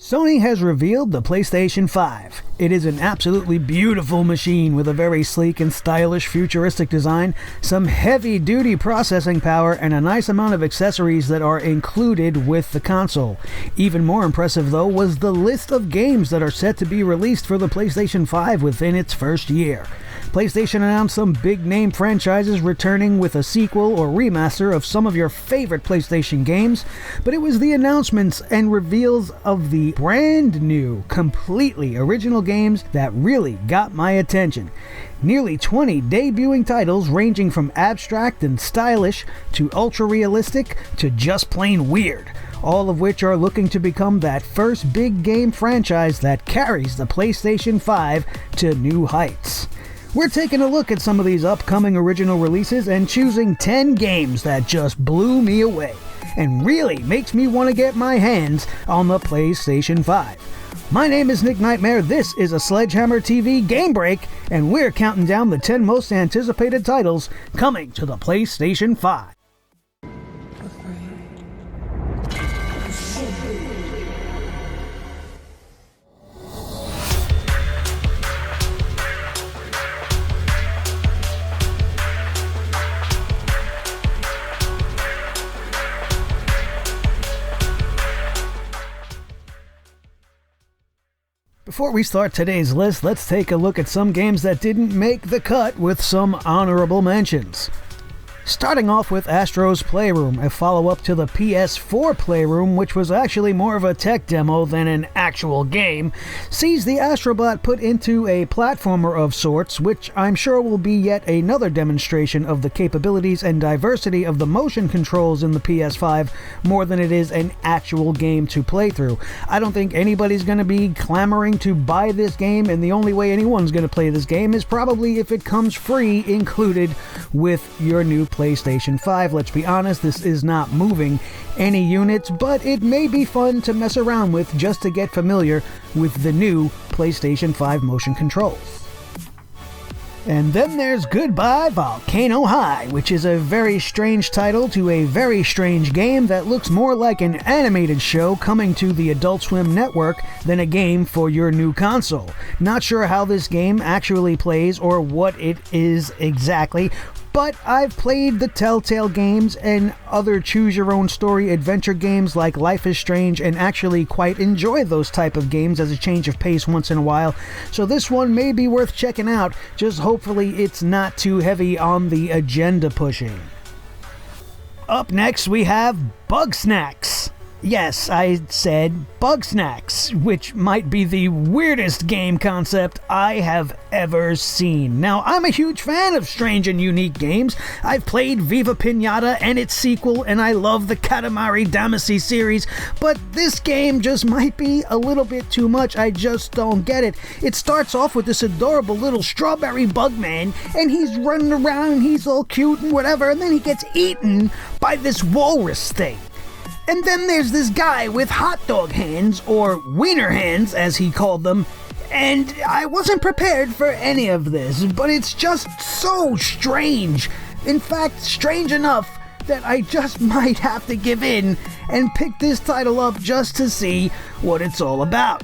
Sony has revealed the PlayStation 5. It is an absolutely beautiful machine with a very sleek and stylish futuristic design, some heavy-duty processing power, and a nice amount of accessories that are included with the console. Even more impressive, though, was the list of games that are set to be released for the PlayStation 5 within its first year. PlayStation announced some big-name franchises returning with a sequel or remaster of some of your favorite PlayStation games, but it was the announcements and reveals of the brand new, completely original games that really got my attention. Nearly 20 debuting titles ranging from abstract and stylish to ultra-realistic to just plain weird, all of which are looking to become that first big game franchise that carries the PlayStation 5 to new heights. We're taking a look at some of these upcoming original releases and choosing 10 games that just blew me away and really makes me want to get my hands on the PlayStation 5. My name is Nick Nightmare, this is a Sledgehammer TV Game Break, and we're counting down the 10 most anticipated titles coming to the PlayStation 5. Before we start today's list, let's take a look at some games that didn't make the cut with some honorable mentions. Starting off with ASTRO's Playroom, a follow-up to the PS4 Playroom, which was actually more of a tech demo than an actual game, sees the Astrobot put into a platformer of sorts, which I'm sure will be yet another demonstration of the capabilities and diversity of the motion controls in the PS5 more than it is an actual game to play through. I don't think anybody's going to be clamoring to buy this game, and the only way anyone's going to play this game is probably if it comes free included with your new PlayStation 5. Let's be honest, this is not moving any units, but it may be fun to mess around with just to get familiar with the new PlayStation 5 motion controls. And then there's Goodbye Volcano High, which is a very strange title to a very strange game that looks more like an animated show coming to the Adult Swim network than a game for your new console. Not sure how this game actually plays or what it is exactly, but I've played the Telltale games and other choose-your-own-story adventure games like Life is Strange and actually quite enjoy those type of games as a change of pace once in a while, so this one may be worth checking out, just hopefully it's not too heavy on the agenda pushing. Up next we have Bugsnax. Yes, I said Bugsnax, which might be the weirdest game concept I have ever seen. Now, I'm a huge fan of strange and unique games. I've played Viva Pinata and its sequel, and I love the Katamari Damacy series, but this game just might be a little bit too much. I just don't get it. It starts off with this adorable little strawberry bug man, and he's running around, and he's all cute and whatever, and then he gets eaten by this walrus thing. And then there's this guy with hot dog hands, or wiener hands as he called them, and I wasn't prepared for any of this, but it's just so strange. In fact, strange enough that I just might have to give in and pick this title up just to see what it's all about.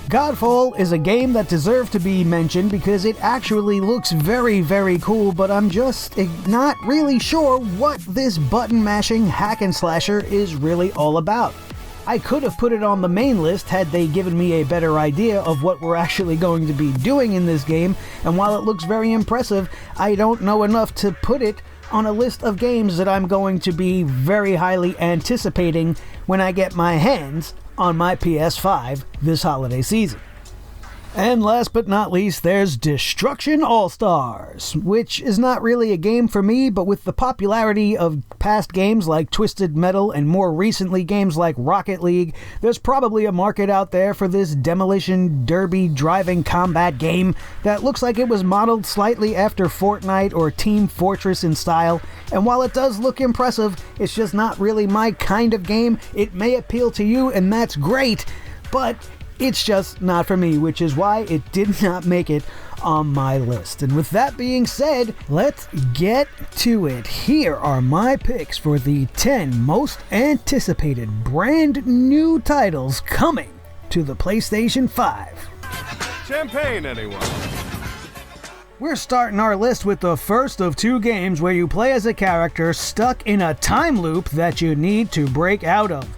Godfall is a game that deserves to be mentioned because it actually looks very, very cool, but I'm just not really sure what this button-mashing hack-and-slasher is really all about. I could have put it on the main list had they given me a better idea of what we're actually going to be doing in this game, and while it looks very impressive, I don't know enough to put it on a list of games that I'm going to be very highly anticipating when I get my hands on my PS5 this holiday season. And last but not least, there's Destruction All-Stars, which is not really a game for me, but with the popularity of past games like Twisted Metal and more recently games like Rocket League, there's probably a market out there for this demolition derby driving combat game that looks like it was modeled slightly after Fortnite or Team Fortress in style, and while it does look impressive, it's just not really my kind of game. It may appeal to you, and that's great, but It's just not for me, which is why it did not make it on my list. And with that being said, let's get to it. Here are my picks for the 10 most anticipated brand new titles coming to the PlayStation 5. Champagne, anyone? We're starting our list with the first of 2 games where you play as a character stuck in a time loop that you need to break out of.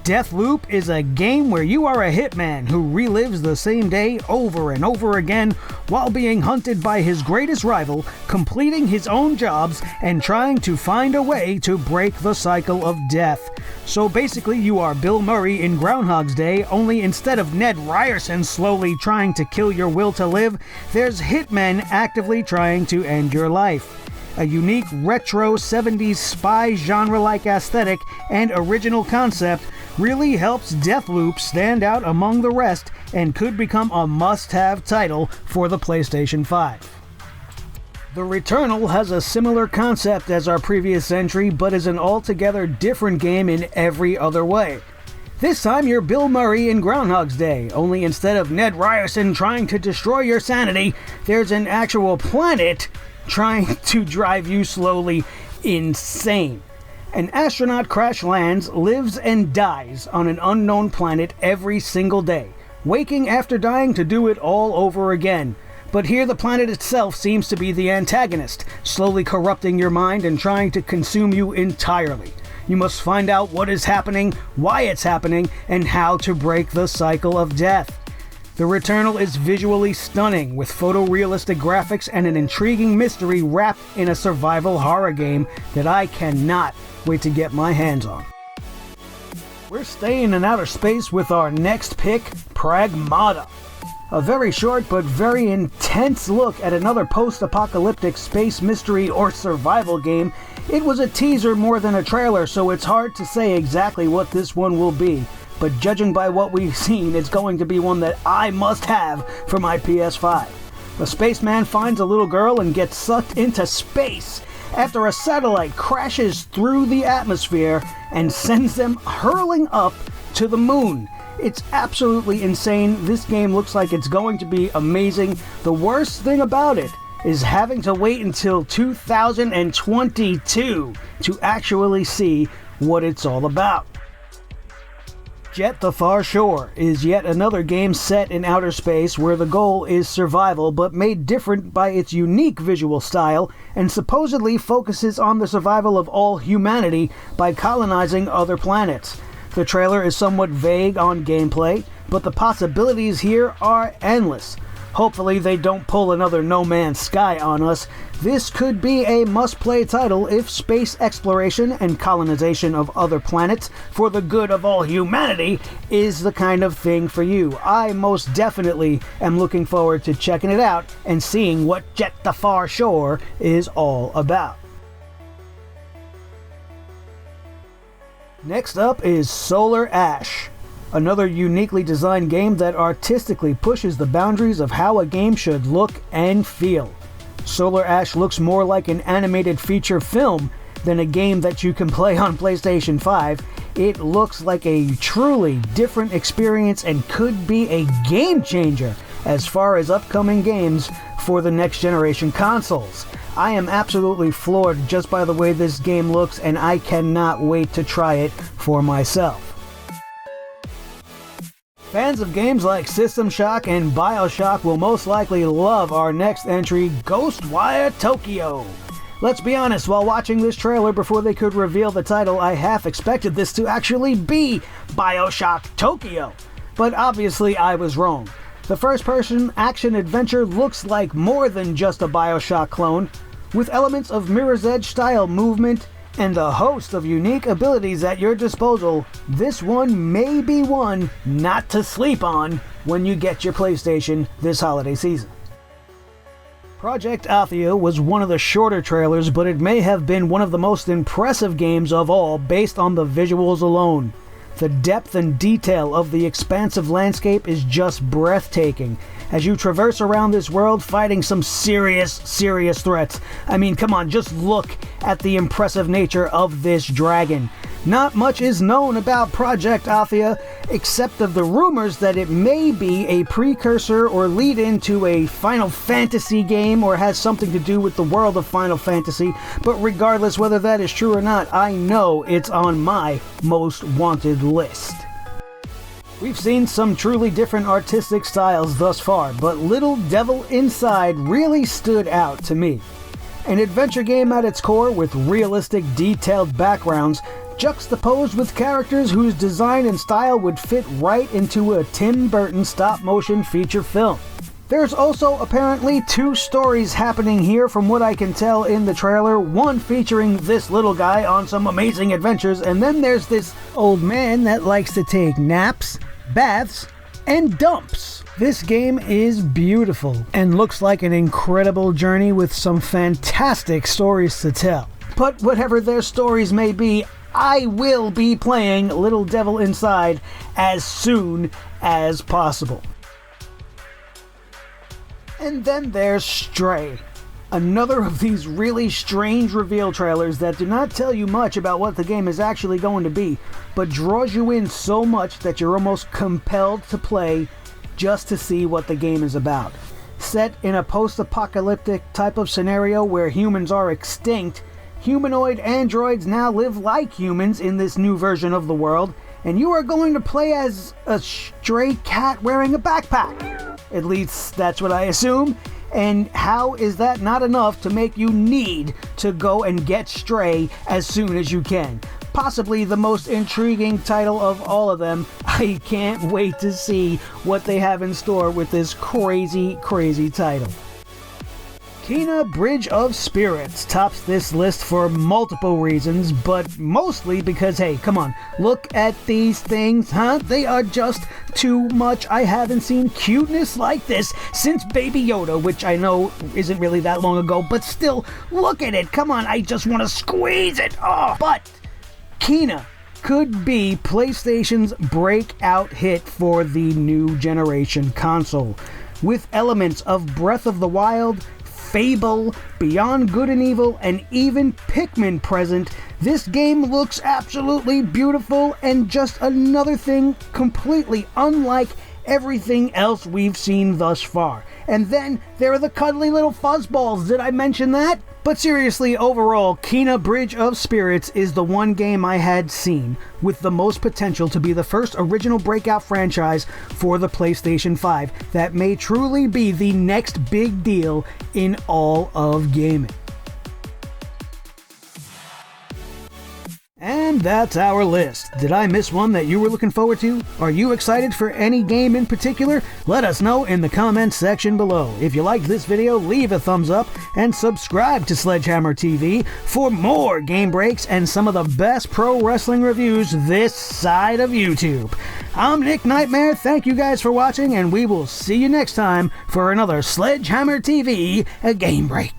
Deathloop is a game where you are a hitman who relives the same day over and over again while being hunted by his greatest rival, completing his own jobs, and trying to find a way to break the cycle of death. So basically you are Bill Murray in Groundhog's Day, only instead of Ned Ryerson slowly trying to kill your will to live, there's hitmen actively trying to end your life. A unique retro 70s spy genre-like aesthetic and original concept really helps Deathloop stand out among the rest and could become a must-have title for the PlayStation 5. The Returnal has a similar concept as our previous entry, but is an altogether different game in every other way. This time you're Bill Murray in Groundhog's Day, only instead of Ned Ryerson trying to destroy your sanity, there's an actual planet trying to drive you slowly insane. An astronaut crash lands, lives and dies on an unknown planet every single day, waking after dying to do it all over again. But here the planet itself seems to be the antagonist, slowly corrupting your mind and trying to consume you entirely. You must find out what is happening, why it's happening, and how to break the cycle of death. The Returnal is visually stunning, with photorealistic graphics and an intriguing mystery wrapped in a survival horror game that I cannot wait to get my hands on. We're staying in outer space with our next pick, Pragmata. A very short but very intense look at another post-apocalyptic space mystery or survival game. It was a teaser more than a trailer, so it's hard to say exactly what this one will be. But judging by what we've seen, it's going to be one that I must have for my PS5. A spaceman finds a little girl and gets sucked into space after a satellite crashes through the atmosphere and sends them hurling up to the moon. It's absolutely insane. This game looks like it's going to be amazing. The worst thing about it is having to wait until 2022 to actually see what it's all about. Jet the Far Shore is yet another game set in outer space where the goal is survival, but made different by its unique visual style and supposedly focuses on the survival of all humanity by colonizing other planets. The trailer is somewhat vague on gameplay, but the possibilities here are endless. Hopefully they don't pull another No Man's Sky on us. This could be a must-play title if space exploration and colonization of other planets for the good of all humanity is the kind of thing for you. I most definitely am looking forward to checking it out and seeing what Jet the Far Shore is all about. Next up is Solar Ash. Another uniquely designed game that artistically pushes the boundaries of how a game should look and feel. Solar Ash looks more like an animated feature film than a game that you can play on PlayStation 5. It looks like a truly different experience and could be a game changer as far as upcoming games for the next generation consoles. I am absolutely floored just by the way this game looks, and I cannot wait to try it for myself. Fans of games like System Shock and BioShock will most likely love our next entry, GhostWire Tokyo. Let's be honest, while watching this trailer before they could reveal the title, I half expected this to actually be BioShock Tokyo. But obviously I was wrong. The first-person action-adventure looks like more than just a BioShock clone, with elements of Mirror's Edge style movement and a host of unique abilities at your disposal. This one may be one not to sleep on when you get your PlayStation this holiday season. Project Athia was one of the shorter trailers, but it may have been one of the most impressive games of all based on the visuals alone. The depth and detail of the expansive landscape is just breathtaking as you traverse around this world fighting some serious threats. I mean, come on, just look at the impressive nature of this dragon. Not much is known about Project Athia, except of the rumors that it may be a precursor or lead-in to a Final Fantasy game or has something to do with the world of Final Fantasy, but regardless whether that is true or not, I know it's on my most wanted list. We've seen some truly different artistic styles thus far, but Little Devil Inside really stood out to me. An adventure game at its core with realistic, detailed backgrounds, juxtaposed with characters whose design and style would fit right into a Tim Burton stop-motion feature film. There's also apparently 2 stories happening here from what I can tell in the trailer, one featuring this little guy on some amazing adventures, and then there's this old man that likes to take naps, baths, and dumps. This game is beautiful and looks like an incredible journey with some fantastic stories to tell. But whatever their stories may be, I will be playing Little Devil Inside as soon as possible. And then there's Stray, another of these really strange reveal trailers that do not tell you much about what the game is actually going to be, but draws you in so much that you're almost compelled to play just to see what the game is about. Set in a post-apocalyptic type of scenario where humans are extinct, humanoid androids now live like humans in this new version of the world, and you are going to play as a stray cat wearing a backpack. At least that's what I assume. And how is that not enough to make you need to go and get Stray as soon as you can? Possibly the most intriguing title of all of them. I can't wait to see what they have in store with this crazy, crazy title. Kena Bridge of Spirits tops this list for multiple reasons, but mostly because, hey, come on, look at these things, huh? They are just too much. I haven't seen cuteness like this since Baby Yoda, which I know isn't really that long ago, but still, look at it. Come on, I just want to squeeze it. Oh, but Kena could be PlayStation's breakout hit for the new generation console, with elements of Breath of the Wild, Fable, Beyond Good and Evil, and even Pikmin present. This game looks absolutely beautiful and just another thing completely unlike everything else we've seen thus far. And then there are the cuddly little fuzzballs. Did I mention that? But seriously, overall, Kena Bridge of Spirits is the one game I had seen with the most potential to be the first original breakout franchise for the PlayStation 5 that may truly be the next big deal in all of gaming. And that's our list. Did I miss one that you were looking forward to? Are you excited for any game in particular? Let us know in the comments section below. If you liked this video, leave a thumbs up and subscribe to Sledgehammer TV for more game breaks and some of the best pro wrestling reviews this side of YouTube. I'm Nick Nightmare, thank you guys for watching, and we will see you next time for another Sledgehammer TV game break.